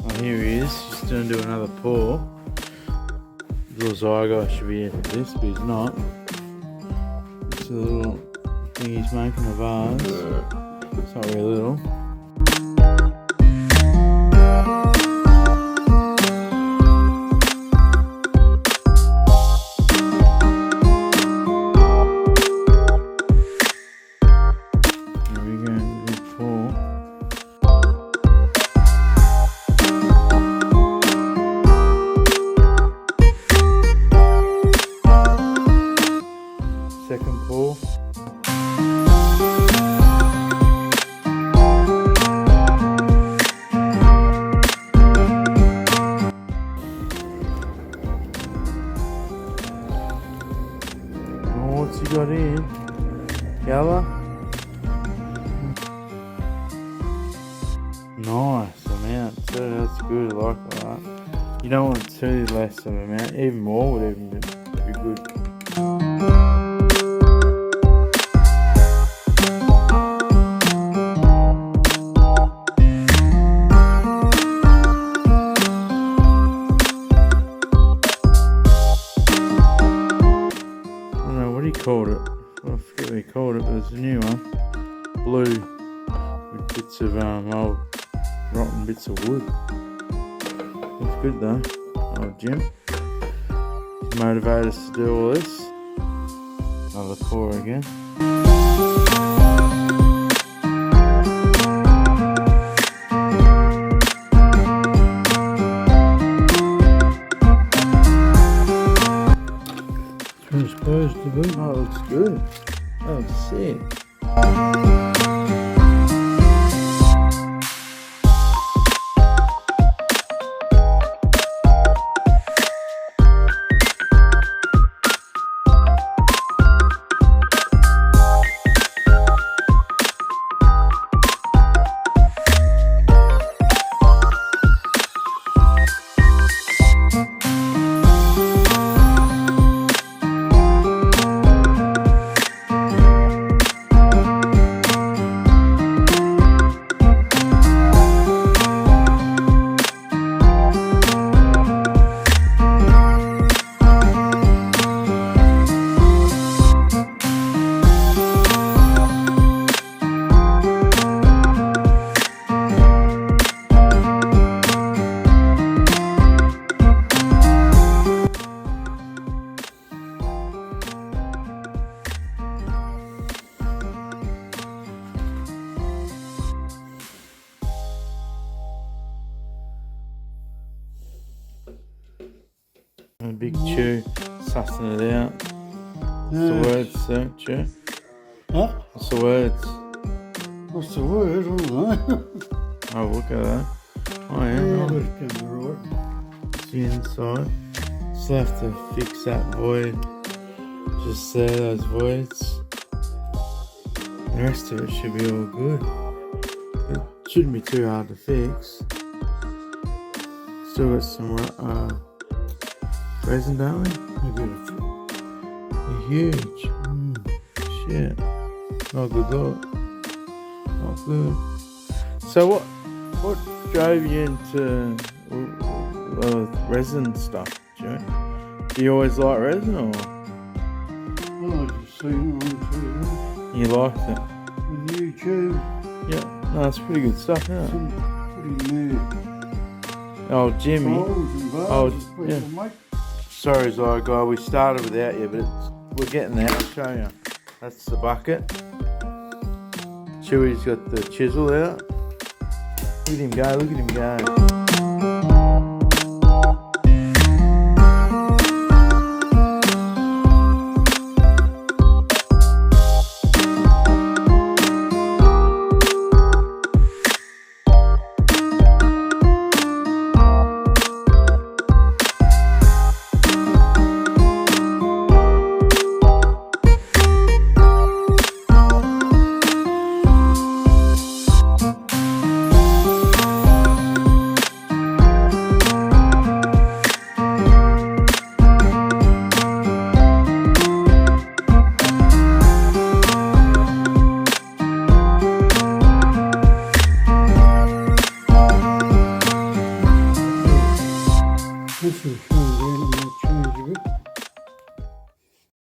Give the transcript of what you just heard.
Oh, here he is. Just going to do another pour. Little Zygo should be here for this, but he's not. It's a little thing he's making a vase. It's not really little. Second pour. Oh, what's he got in? Yellow? Nice amount too, that's good, I like that. You don't want too less of an amount, even more would even be good. What he called it? I forget what he called it, but it's a new one. Blue with bits of old rotten bits of wood. Looks good though. Old Jim. He's motivated us to do all this. Another pour again. Supposed to be. Oh, it looks good. That looks sick. A big chew, sussing it out. What's the words, sir? Chew? Huh? What's the words? What's the word? I don't know. Oh, look at that. Oh, yeah. That's going to be right. It's the inside. Still have to fix that void. Just there, those voids. The rest of it should be all good. It shouldn't be too hard to fix. Still got some resin, don't we? They're huge. Shit. Not good look. Not good. So what drove you into resin stuff, Joe? Do you always like resin or? Well, I just seen it on TV. You liked it? On YouTube. Yeah. No, it's pretty good stuff, isn't it? Some pretty new Oh, Jimmy. bowls and vases Oh, people yeah. make. Sorry, Zygo, we started without you, but we're getting there. I'll show you. That's the bucket. Chewy's got the chisel out. Look at him go, look at him go. This is